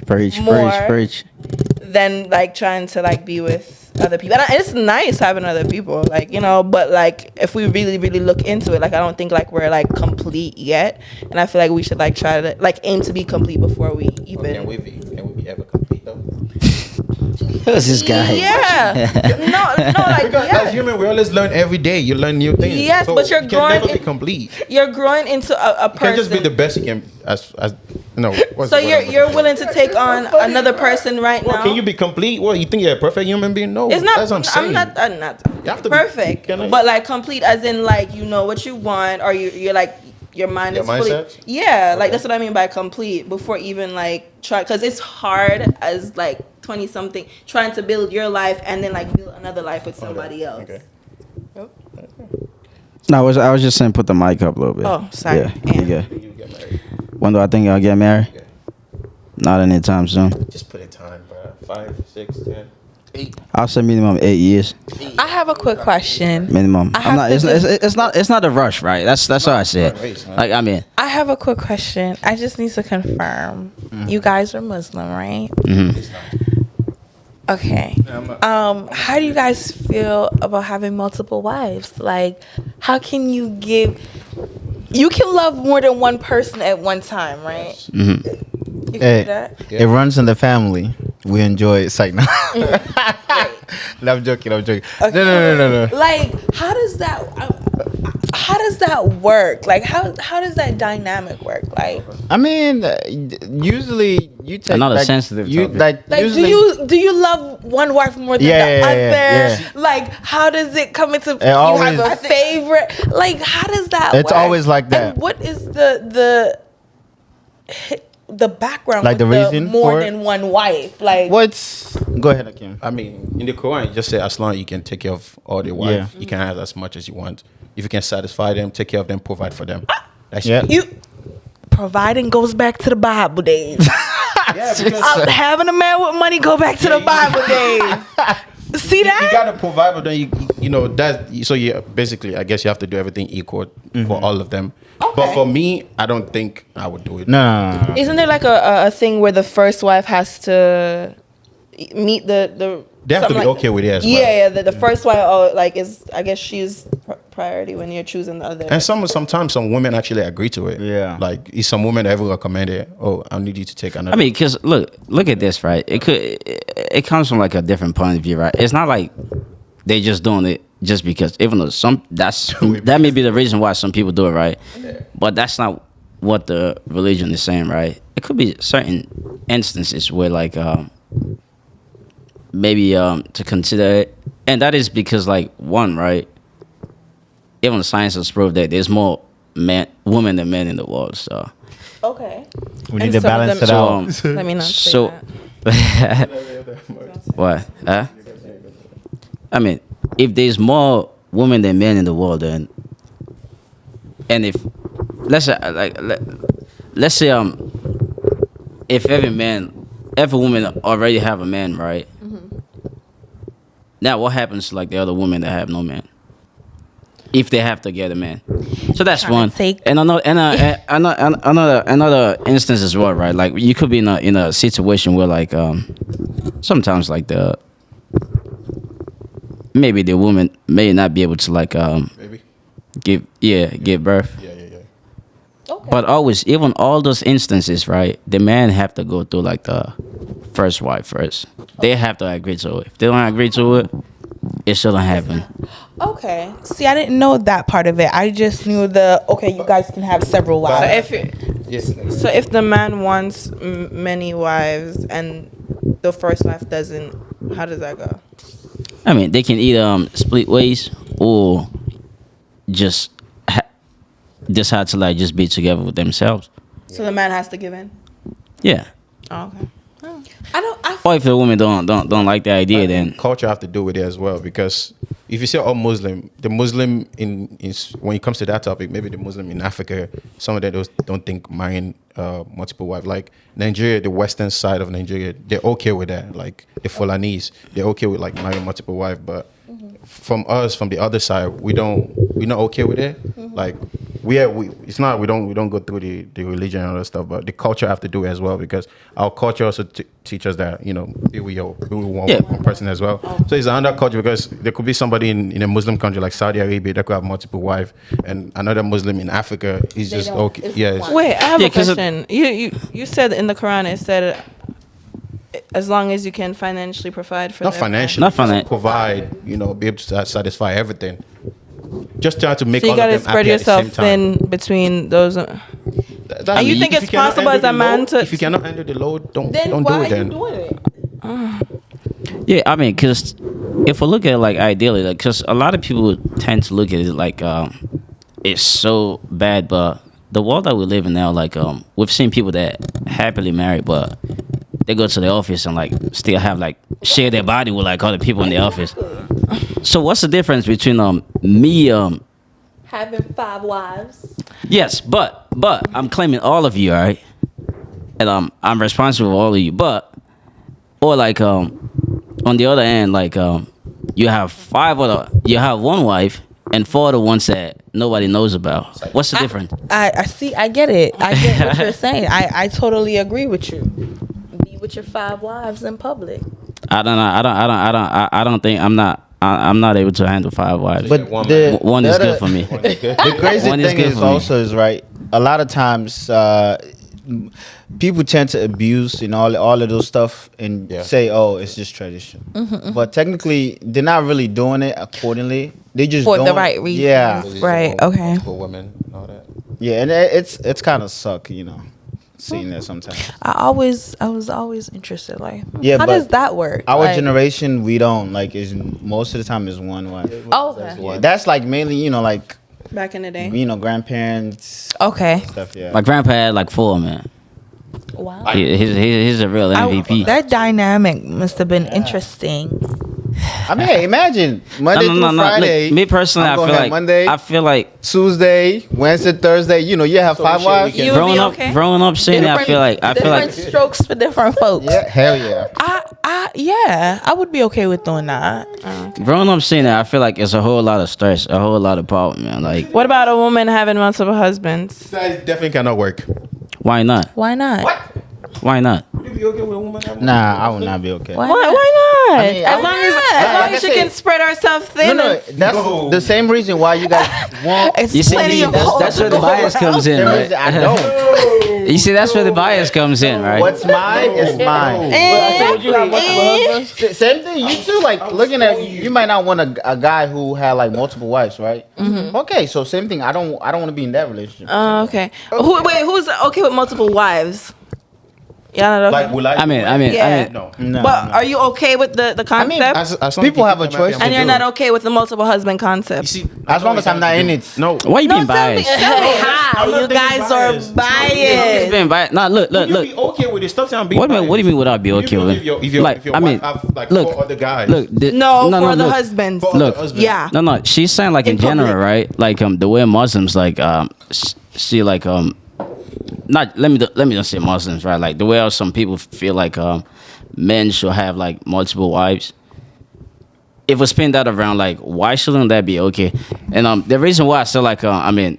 Speaker 3: Preach.
Speaker 2: than like trying to like be with other people. And it's nice having other people, like, but like if we really look into it, like I don't think like we're like complete yet, and I feel like we should like try to like aim to be complete before we even.
Speaker 4: Can we be ever complete though?
Speaker 3: Who's this guy?
Speaker 2: Yeah. no, like
Speaker 4: Because
Speaker 2: yeah.
Speaker 4: as human, we always learn every day. You learn new things.
Speaker 2: Yes,
Speaker 4: So
Speaker 2: but you're
Speaker 4: you can
Speaker 2: growing
Speaker 4: never be
Speaker 2: in-
Speaker 4: complete.
Speaker 2: You're growing into a
Speaker 4: You
Speaker 2: person.
Speaker 4: can't just be the best you can. As what's
Speaker 2: So
Speaker 4: the word I'm
Speaker 2: you're
Speaker 4: looking for?
Speaker 2: willing to take on another person right
Speaker 4: Well,
Speaker 2: now?
Speaker 4: can you be complete? Well, you think you're a perfect human being? No,
Speaker 2: It's not.
Speaker 4: That's what I'm saying.
Speaker 2: I'm not
Speaker 4: You have to be-
Speaker 2: perfect,
Speaker 4: can I-
Speaker 2: but like complete as in like you know what you want, or you're like your mind
Speaker 4: Your
Speaker 2: is fully.
Speaker 4: mindset?
Speaker 2: Yeah, like
Speaker 4: Okay.
Speaker 2: that's what I mean by complete. Before even like try, because it's hard as like 20 something trying to build your life and then like build another life with somebody else.
Speaker 4: Okay.
Speaker 3: No, I was just saying put the mic up a little bit.
Speaker 2: Oh, sorry.
Speaker 3: Yeah.
Speaker 2: Yeah.
Speaker 3: You good.
Speaker 4: You get married.
Speaker 3: When do I think I'll get married?
Speaker 4: Yeah.
Speaker 3: Not anytime soon.
Speaker 4: Just put a time, bro. 5, 6, 10, 8.
Speaker 3: I'll say minimum 8 years.
Speaker 1: I have a quick question.
Speaker 3: Minimum.
Speaker 1: I have
Speaker 3: It's not a rush, right? That's how I say
Speaker 4: not a race,
Speaker 3: it.
Speaker 4: huh?
Speaker 3: Like I mean.
Speaker 1: I have a quick question. I just need to confirm. You guys are Muslim, right? Okay. How do you guys feel about having multiple wives? Like, how can you can love more than one person at one time, right? You can do that?
Speaker 5: It runs in the family. We enjoy it. It's like, no. No, I'm joking. No.
Speaker 1: Like, how does that work? Like, how does that dynamic work? Like
Speaker 5: I mean, usually you take
Speaker 3: Another
Speaker 5: like,
Speaker 3: sensitive
Speaker 5: you
Speaker 3: topic.
Speaker 1: Like,
Speaker 5: usually,
Speaker 1: do you love one wife more than
Speaker 5: Yeah,
Speaker 1: the
Speaker 5: yeah,
Speaker 1: other?
Speaker 5: yeah.
Speaker 1: Like, how does it come into? You
Speaker 5: always-
Speaker 1: have a favorite. Like, how does that?
Speaker 5: It's
Speaker 1: work?
Speaker 5: always like that.
Speaker 1: And what is the the background,
Speaker 5: Like
Speaker 1: with
Speaker 5: the reason
Speaker 1: more
Speaker 5: for it?
Speaker 1: than one wife. Like,
Speaker 5: What's go ahead, Akim.
Speaker 4: I mean, in the Quran, it just say as long as you can take care of all the wife, you can have as much as you want. If you can satisfy them, take care of them, provide for them. That's
Speaker 1: you providing goes back to the Bible days.
Speaker 4: Yeah, because
Speaker 1: Having a man with money go back to the Bible days. See that?
Speaker 4: you gotta provide for them. You know that. So yeah, basically, I guess you have to do everything equal for all of them.
Speaker 1: Okay.
Speaker 4: But for me, I don't think I would do it.
Speaker 5: No.
Speaker 2: Isn't there like a thing where the first wife has to meet the
Speaker 4: They have to be
Speaker 2: something
Speaker 4: okay with it as well.
Speaker 2: Yeah, the first wife, is I guess she's priority when you're choosing the other.
Speaker 4: And sometimes some women actually agree to it.
Speaker 5: Yeah.
Speaker 4: Like if some women ever recommend it, oh, I need you to take another.
Speaker 3: I mean, because look at this, right? It comes from like a different point of view, right? It's not like they just doing it just because, even though that may be the reason why some people do it, right? Yeah. But that's not what the religion is saying, right? It could be certain instances where like maybe to consider it, and that is because like one, right? Even science has proved that there's more women than men in the world, so.
Speaker 1: Okay.
Speaker 5: We need to balance it out.
Speaker 2: Let me not say
Speaker 3: that. What? I mean, if there's more women than men in the world, then, and if let's say if every woman already have a man, right? Mm-hmm. Now what happens to like the other women that have no man? If they have to get a man, so that's one. And another instance as well, right? Like you could be in a situation where like sometimes like maybe the woman may not be able to like give birth.
Speaker 4: Yeah.
Speaker 1: Okay.
Speaker 3: But always, even all those instances, right? The man have to go through like the first wife first. They have to agree to it. If they don't agree to it, it shouldn't happen.
Speaker 1: Okay. See, I didn't know that part of it. I just knew you guys can have several wives.
Speaker 2: So if the man wants many wives and the first wife doesn't, how does that go?
Speaker 3: I mean, they can either split ways or just decide to like just be together with themselves.
Speaker 2: So the man has to give in.
Speaker 3: Yeah.
Speaker 2: Oh, okay.
Speaker 3: Or if the woman don't like the idea, then
Speaker 4: culture have to do with it as well, because if you say all Muslim, the Muslim in when it comes to that topic, maybe the Muslim in Africa, some of them don't think marrying multiple wives. Like Nigeria, the western side of Nigeria, they're okay with that. Like the Fulanese, they're okay with like marrying multiple wives. But from the other side, we're not okay with it. Like we don't go through the religion and all that stuff, but the culture have to do it as well, because our culture also teach us that, you know, be with one person as well. So it's another culture, because there could be somebody in a Muslim country like Saudi Arabia that could have multiple wives, and another Muslim in Africa is just okay.
Speaker 2: Wait, I have a question. You said in the Quran it said as long as you can financially provide for
Speaker 4: not financially, provide, you know, be able to satisfy everything. Just try to make
Speaker 2: so you
Speaker 4: all of them
Speaker 2: spread
Speaker 4: happy
Speaker 2: yourself
Speaker 4: at the same time.
Speaker 2: thin between those. And you think it's possible as a man to?
Speaker 4: If you cannot handle the load, don't do it. Then
Speaker 1: why are you doing it?
Speaker 3: Yeah, I mean, because if we look at it like ideally, like, because a lot of people tend to look at it like it's so bad, but the world that we live in now, like we've seen people that happily married, but they go to the office and like still have like share their body with like other people in the office. So what's the difference between me
Speaker 1: having 5 wives?
Speaker 3: Yes, but I'm claiming all of you, all right? And I'm responsible for all of you, or like on the other end, like you have you have one wife and 4 other ones that nobody knows about. What's the difference?
Speaker 1: I see. I get it. I get what you're saying. I totally agree with you. Be with your 5 wives in public.
Speaker 3: I don't know. I don't think I'm not able to handle 5 wives.
Speaker 5: But
Speaker 3: one is good for me.
Speaker 5: The crazy thing is also right. A lot of times, people tend to abuse all of those stuff and say, "Oh, it's just tradition." But technically, they're not really doing it accordingly. They just
Speaker 1: for the right reasons.
Speaker 5: Yeah,
Speaker 1: right. Okay.
Speaker 4: For women, and all that.
Speaker 5: Yeah, and it's kind of suck, seeing that sometimes.
Speaker 1: I was always interested, like, how does that work?
Speaker 5: Our generation, we don't is most of the time is one wife.
Speaker 1: Oh, okay.
Speaker 5: Yeah, that's like mainly like
Speaker 2: back in the day,
Speaker 5: grandparents.
Speaker 1: Okay.
Speaker 5: Stuff, yeah.
Speaker 3: My grandpa had like 4, man.
Speaker 1: Wow.
Speaker 3: He's a real MVP.
Speaker 1: That dynamic must have been interesting.
Speaker 5: I mean, hey, imagine Monday through Friday.
Speaker 3: Look, me personally,
Speaker 5: I'm
Speaker 3: I
Speaker 5: gonna
Speaker 3: feel
Speaker 5: have
Speaker 3: like
Speaker 5: Monday,
Speaker 3: I feel like
Speaker 5: Tuesday, Wednesday, Thursday. You know, you have 5 wives.
Speaker 2: You would be okay?
Speaker 3: growing up saying that, I feel like
Speaker 1: different strokes for different folks.
Speaker 5: Yeah, hell yeah.
Speaker 1: I would be okay with doing that.
Speaker 3: growing up saying that, I feel like it's a whole lot of stress, a whole lot of problem, man. Like,
Speaker 2: What about a woman having multiple husbands?
Speaker 4: That definitely cannot work.
Speaker 3: why not?
Speaker 1: Why not?
Speaker 3: Why not?
Speaker 4: Would you be okay with a woman having
Speaker 5: Nah, I would not be okay.
Speaker 1: Why
Speaker 2: Why
Speaker 1: not?
Speaker 2: not?
Speaker 5: I mean,
Speaker 2: as long as
Speaker 5: like I
Speaker 2: she
Speaker 5: said-
Speaker 2: can spread herself thin.
Speaker 5: No, that's the same reason why you guys want.
Speaker 1: It's
Speaker 3: You see,
Speaker 1: plenty of
Speaker 3: that's,
Speaker 1: holes
Speaker 3: that's where
Speaker 1: to
Speaker 3: the
Speaker 1: go
Speaker 3: bias comes in,
Speaker 5: The
Speaker 3: right?
Speaker 5: reason I don't.
Speaker 3: You see, that's where the bias comes in, right?
Speaker 5: What's mine is mine. Same thing. You too. Like looking at you might not want a guy who had like multiple wives, right? Okay, so same thing. I don't want to be in that relationship.
Speaker 2: Okay. Who's okay with multiple wives? Yeah, not okay.
Speaker 4: Like, will I?
Speaker 3: I mean,
Speaker 4: No.
Speaker 5: No,
Speaker 2: but
Speaker 5: no.
Speaker 2: are you okay with the concept?
Speaker 5: mean,
Speaker 4: As long
Speaker 5: People
Speaker 4: as
Speaker 5: have a
Speaker 4: keep
Speaker 5: choice.
Speaker 4: them happy,
Speaker 2: and
Speaker 4: I'm
Speaker 2: you're
Speaker 4: good.
Speaker 2: not okay with the multiple husband concept?
Speaker 4: You see,
Speaker 5: As long as I'm not in it.
Speaker 4: No.
Speaker 3: why you being
Speaker 2: Tell me
Speaker 3: biased?
Speaker 2: how.
Speaker 4: I'm not
Speaker 2: You
Speaker 4: being
Speaker 2: guys
Speaker 4: biased.
Speaker 2: are biased.
Speaker 3: Being biased. Nah, look.
Speaker 4: You be okay with it. Stop saying I'm being
Speaker 3: What do you mean would I be
Speaker 4: You
Speaker 3: okay
Speaker 4: be
Speaker 3: with
Speaker 4: if your,
Speaker 3: it?
Speaker 4: if your,
Speaker 3: Like,
Speaker 4: if your
Speaker 3: I mean,
Speaker 4: wife have like
Speaker 3: look,
Speaker 4: 4 other guys.
Speaker 3: Look,
Speaker 2: No, for the
Speaker 3: look.
Speaker 2: husbands.
Speaker 4: For
Speaker 3: Look.
Speaker 4: other husbands.
Speaker 2: Yeah.
Speaker 3: No, she's saying like in general,
Speaker 2: public.
Speaker 3: right? Like the way Muslims like see like not let me not say Muslims, right? Like the way some people feel like men should have like multiple wives. If we spin that around, like why shouldn't that be okay? And the reason why I say like I mean,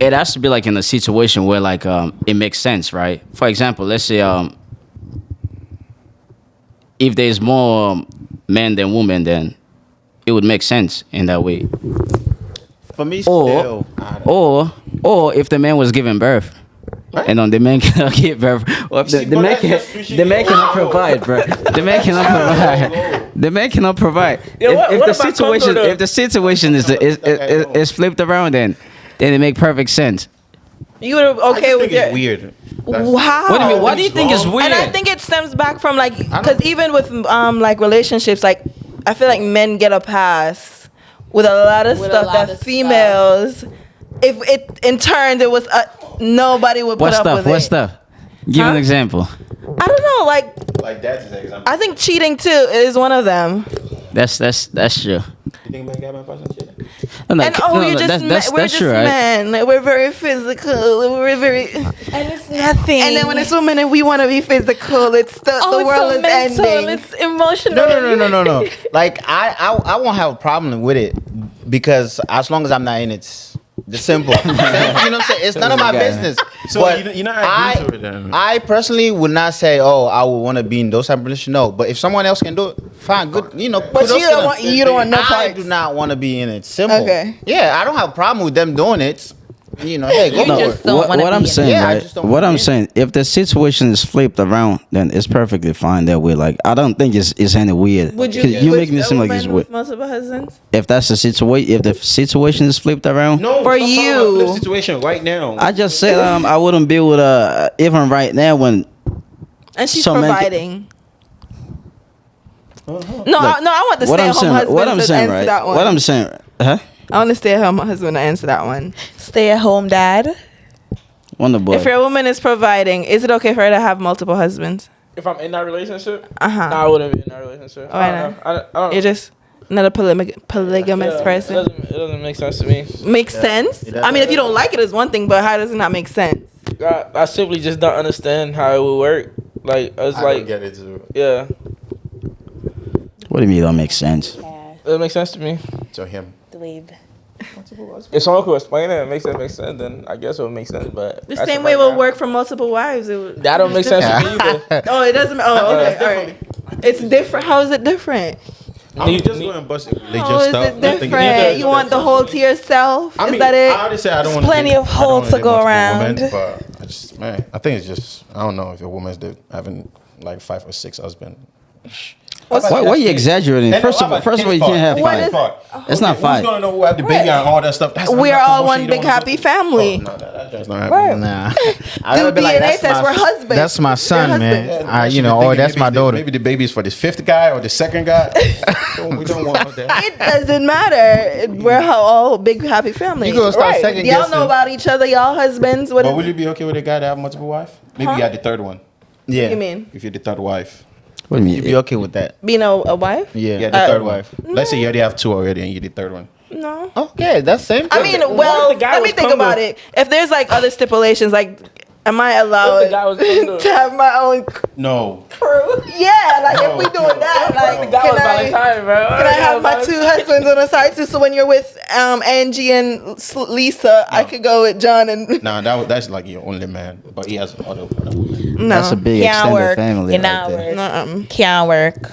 Speaker 3: it has to be like in a situation where like it makes sense, right? For example, let's say if there's more men than women, then it would make sense in that way.
Speaker 5: For me,
Speaker 3: Or
Speaker 5: still.
Speaker 3: or if the man was giving birth. And the man cannot give birth. Well, the man cannot provide, bro. The man cannot provide. The man cannot provide. If the situation is flipped around, then it make perfect sense.
Speaker 2: You were okay with
Speaker 4: it's
Speaker 2: your
Speaker 4: weird.
Speaker 2: Wow.
Speaker 3: What do you mean? Why do you think it's weird?
Speaker 2: And I think it stems back from like, because even with like relationships, like I feel like men get a pass with a lot of stuff that females, if it in turn it was nobody would put up with
Speaker 3: What
Speaker 2: it.
Speaker 3: stuff? Give an example.
Speaker 2: I don't know,
Speaker 4: Like that's an example.
Speaker 2: I think cheating too is one of them.
Speaker 3: That's true.
Speaker 4: You think man got my person cheating?
Speaker 3: No,
Speaker 2: And we're just
Speaker 3: true, right?
Speaker 2: men. Like, we're very physical. We're very,
Speaker 1: And it's nothing.
Speaker 2: and then when it's women and we want to be physical, it's the world is
Speaker 1: mental,
Speaker 2: ending.
Speaker 1: It's emotional.
Speaker 5: No. Like I won't have a problem with it because as long as I'm not in it. The simple. You know what I'm saying? It's none of my business.
Speaker 4: So
Speaker 5: but
Speaker 4: you're not agreeing to it then?
Speaker 5: I personally would not say, oh, I would want to be in those type of relationships. No, but if someone else can do it, fine, good. You know,
Speaker 2: But you don't want no
Speaker 5: I
Speaker 2: parts.
Speaker 5: do not want to be in it. Simple.
Speaker 2: Okay.
Speaker 5: Yeah, I don't have a problem with them doing it. You know, hey, go
Speaker 1: You
Speaker 5: for
Speaker 1: just
Speaker 5: it.
Speaker 1: don't wanna
Speaker 3: what
Speaker 1: be
Speaker 3: I'm
Speaker 1: in
Speaker 3: saying,
Speaker 5: Yeah, I
Speaker 3: right?
Speaker 5: just don't
Speaker 3: What
Speaker 5: wanna
Speaker 3: I'm
Speaker 5: be in
Speaker 3: saying, if the situation is flipped around, then it's perfectly fine that way. Like I don't think it's any weird.
Speaker 2: Would you?
Speaker 3: 'Cause you
Speaker 2: with
Speaker 3: making it
Speaker 2: a
Speaker 3: seem like
Speaker 2: woman
Speaker 3: it's
Speaker 2: with
Speaker 3: weird.
Speaker 2: multiple husbands?
Speaker 3: If that's the situation, if the situation is flipped around,
Speaker 4: No,
Speaker 2: For
Speaker 4: stop talking
Speaker 2: you.
Speaker 4: about flip situation right now.
Speaker 3: I just said I wouldn't be with even right now when
Speaker 2: And she's
Speaker 3: So men
Speaker 2: providing. No,
Speaker 3: Look,
Speaker 2: I want the stay-at-home husband
Speaker 3: what I'm
Speaker 2: to
Speaker 3: saying,
Speaker 2: answer
Speaker 3: right?
Speaker 2: that one.
Speaker 3: What I'm saying, huh?
Speaker 2: I want the stay-at-home husband to answer that one.
Speaker 1: Stay at home dad.
Speaker 3: Wonder boy.
Speaker 2: If your woman is providing, is it okay for her to have multiple husbands?
Speaker 6: If I'm in that relationship,
Speaker 2: Uh-huh.
Speaker 6: no, I wouldn't be in that relationship.
Speaker 2: Oh,
Speaker 6: I
Speaker 2: I
Speaker 6: don't know. I don't.
Speaker 2: You're just not a polygamous
Speaker 6: Yeah,
Speaker 2: person.
Speaker 6: It doesn't make sense to me.
Speaker 2: Makes sense.
Speaker 5: It does.
Speaker 2: I mean, if you don't like it, it's one thing, but how does it not make sense?
Speaker 6: I simply just don't understand how it would work. Like it's
Speaker 4: I
Speaker 6: like
Speaker 4: don't get it too.
Speaker 6: yeah,
Speaker 3: What do you mean? Don't make sense.
Speaker 6: it makes sense to me.
Speaker 4: To him.
Speaker 6: If someone could explain it and makes it make sense, then I guess it would make sense. But
Speaker 2: The
Speaker 6: as
Speaker 2: same
Speaker 6: of
Speaker 2: way
Speaker 6: right
Speaker 2: will
Speaker 6: now,
Speaker 2: work for multiple wives. It would,
Speaker 6: That don't make sense to me either.
Speaker 2: Oh, it doesn't. Oh, okay. All right. It's different. How is it different?
Speaker 4: I'm just going to bust religious
Speaker 2: How is
Speaker 4: stuff.
Speaker 2: it different? You want the whole to yourself?
Speaker 4: I mean,
Speaker 2: Is that
Speaker 4: I
Speaker 2: it?
Speaker 4: already said I don't want
Speaker 1: plenty of holes to go around.
Speaker 4: But I think it's just I don't know if a woman's having like 5 or 6 husbands.
Speaker 3: Why are you exaggerating? First of all, you can't have
Speaker 2: What
Speaker 3: five.
Speaker 2: is-
Speaker 3: It's not
Speaker 4: Who's
Speaker 3: five.
Speaker 4: gonna know who had the baby and all that stuff? That's
Speaker 2: We're
Speaker 4: not
Speaker 2: all
Speaker 4: promotion
Speaker 2: one
Speaker 4: you
Speaker 2: big
Speaker 4: don't wanna
Speaker 2: happy
Speaker 4: do.
Speaker 2: family.
Speaker 4: Oh, no, that's not happening.
Speaker 5: Nah.
Speaker 2: Do
Speaker 5: would be
Speaker 2: DNA
Speaker 5: that's
Speaker 2: test.
Speaker 5: my-
Speaker 2: We're husbands.
Speaker 5: That's my son,
Speaker 2: We're
Speaker 5: man.
Speaker 2: husbands.
Speaker 5: You know,
Speaker 4: Thinking
Speaker 5: oh, that's
Speaker 4: maybe
Speaker 5: my daughter.
Speaker 4: Maybe the baby's for the 5th guy or the 2nd guy. We don't want all that.
Speaker 2: It doesn't matter. We're all big happy family.
Speaker 5: You gonna start second
Speaker 2: Y'all
Speaker 5: guessing.
Speaker 2: know about each other. Y'all husbands. What
Speaker 4: But
Speaker 2: is
Speaker 4: will you be okay with a guy that have multiple wives? Maybe you got the 3rd one.
Speaker 5: Yeah.
Speaker 2: What do you mean?
Speaker 4: If you're the third wife.
Speaker 3: What do you
Speaker 5: You'd
Speaker 3: mean?
Speaker 5: be okay with that?
Speaker 2: Being a wife?
Speaker 5: Yeah.
Speaker 4: Yeah, the third wife. Let's say you already have 2 already and you're the third one.
Speaker 2: No.
Speaker 5: Okay, that's same.
Speaker 2: I mean,
Speaker 6: What
Speaker 2: well,
Speaker 6: if the guy
Speaker 2: let me
Speaker 6: was
Speaker 2: think
Speaker 6: coming
Speaker 2: about
Speaker 6: to-
Speaker 2: it. If there's like other stipulations, like, am I allowed
Speaker 6: the guy was coming to-
Speaker 2: to have my own
Speaker 4: No.
Speaker 2: crew? Yeah, like if we doing that, like,
Speaker 6: That was
Speaker 2: can I
Speaker 6: Valentine, bro.
Speaker 2: can I have my 2 husbands on the side too? So when you're with Angie and Lisa, I could go with John and
Speaker 4: Nah, that's like your only man. But he has other women.
Speaker 2: no.
Speaker 3: That's a big
Speaker 1: Can't
Speaker 3: extended
Speaker 1: work.
Speaker 3: family.
Speaker 1: It
Speaker 3: Right
Speaker 1: not
Speaker 3: there.
Speaker 1: work. Can't work.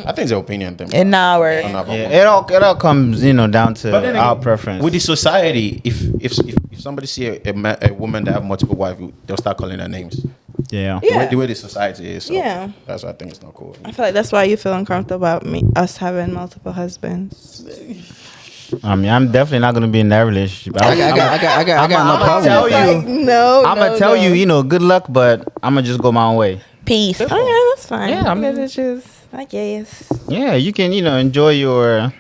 Speaker 4: I think it's an opinion thing.
Speaker 1: It not work.
Speaker 4: I'm not
Speaker 5: Yeah, it all comes down to
Speaker 4: But then
Speaker 5: our
Speaker 4: again,
Speaker 5: preference.
Speaker 4: With the society, if somebody see a woman that have multiple wives, they'll start calling her names.
Speaker 5: yeah.
Speaker 2: Yeah.
Speaker 4: The way the society is. So
Speaker 2: Yeah.
Speaker 4: That's why I think it's not cool.
Speaker 2: I feel like that's why you feel uncomfortable about us having multiple husbands.
Speaker 5: I mean, I'm definitely not gonna be in that relationship.
Speaker 3: I got no problem
Speaker 5: tell
Speaker 3: with
Speaker 5: you.
Speaker 3: that.
Speaker 2: No,
Speaker 5: I'm gonna tell you, good luck, but I'm gonna just go my own way.
Speaker 1: Peace.
Speaker 2: Okay, that's fine.
Speaker 5: Yeah, I
Speaker 2: You
Speaker 5: mean-
Speaker 2: guys are just, I guess.
Speaker 5: Yeah, you can, enjoy your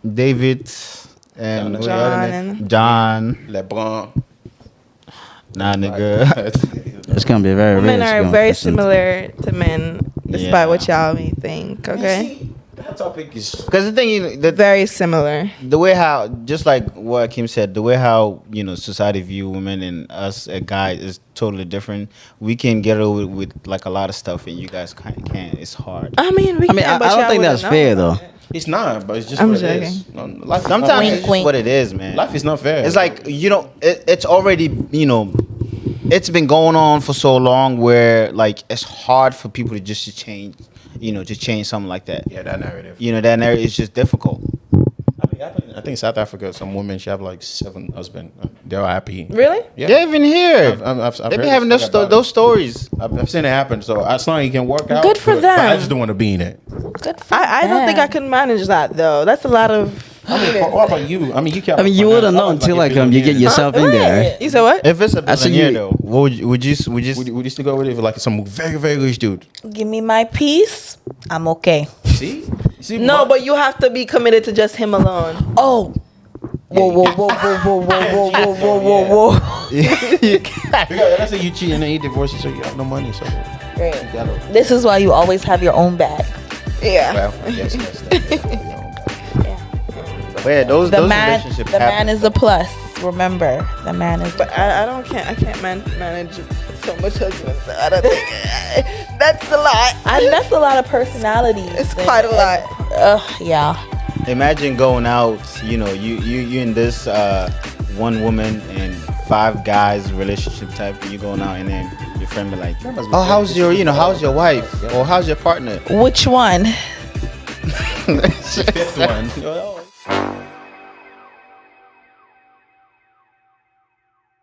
Speaker 5: David and what the other
Speaker 2: John
Speaker 5: name?
Speaker 2: and-
Speaker 5: John.
Speaker 4: LeBron.
Speaker 5: Nah, nigga.
Speaker 3: It's gonna be very
Speaker 2: Women
Speaker 3: rich
Speaker 2: are
Speaker 3: going
Speaker 2: very
Speaker 3: for some-
Speaker 2: similar to men, despite
Speaker 5: Yeah.
Speaker 2: what y'all may think. Okay,
Speaker 4: That topic is.
Speaker 5: Because the thing,
Speaker 2: very similar.
Speaker 5: the way how, just like what Kim said, the way how society view women and us a guy is totally different. We can get away with like a lot of stuff, and you guys can't. It's hard.
Speaker 2: I mean, we.
Speaker 3: I mean,
Speaker 2: can,
Speaker 3: I
Speaker 2: but
Speaker 3: don't
Speaker 2: y'all
Speaker 3: think
Speaker 2: wouldn't
Speaker 3: that's
Speaker 2: know
Speaker 3: fair
Speaker 2: about
Speaker 3: though.
Speaker 2: it.
Speaker 4: It's not, but it's just
Speaker 2: I'm
Speaker 4: what it is.
Speaker 2: joking.
Speaker 4: No, life is
Speaker 5: Sometimes
Speaker 4: not
Speaker 1: Wink,
Speaker 5: it's just
Speaker 1: wink.
Speaker 5: what it is, man.
Speaker 4: Life is not fair.
Speaker 5: It's like it's already it's been going on for so long where like it's hard for people to just change, to change something like that.
Speaker 4: Yeah, that narrative.
Speaker 5: That narrative is just difficult.
Speaker 4: I think South Africa, some women she have like 7 husbands. They're happy.
Speaker 2: Really?
Speaker 4: Yeah.
Speaker 5: They're even here.
Speaker 4: I've
Speaker 5: They've been
Speaker 4: heard
Speaker 5: having
Speaker 4: stuff about
Speaker 5: those stories.
Speaker 4: I've seen it happen. So as long as you can work out,
Speaker 2: Good for
Speaker 4: But I
Speaker 2: them.
Speaker 4: just don't want to be in it.
Speaker 1: Good for
Speaker 2: I don't think I could manage that though. That's a lot of.
Speaker 4: What about you? I mean, you can't.
Speaker 3: You wouldn't know until you get yourself in there.
Speaker 2: You said what?
Speaker 5: If it's a
Speaker 3: I said
Speaker 5: billionaire
Speaker 3: you-
Speaker 5: though, would you
Speaker 4: Would you still go with it if like some very, very rich dude?
Speaker 1: Give me my peace. I'm okay.
Speaker 4: See?
Speaker 2: No, but you have to be committed to just him alone.
Speaker 1: Oh. Whoa, whoa, whoa, whoa, whoa, whoa, whoa, whoa, whoa, whoa.
Speaker 4: Because let's say you cheat and then you divorce, so you have no money. So
Speaker 1: Great.
Speaker 4: you gotta.
Speaker 1: This is why you always have your own bag.
Speaker 2: Yeah.
Speaker 4: Well, I guess that's that.
Speaker 5: But yeah, those
Speaker 1: Man
Speaker 5: relationships
Speaker 1: is a plus. Remember, the man is.
Speaker 2: But I can't manage so much husbands. So I don't think that's a lot.
Speaker 1: That's a lot of personalities.
Speaker 2: It's quite a lot.
Speaker 1: Yeah.
Speaker 5: Imagine going out, you and this one woman and 5 guys relationship type, and you going out and then your friend be like, oh, how's your wife or how's your partner?
Speaker 1: Which one?
Speaker 4: The 5th one.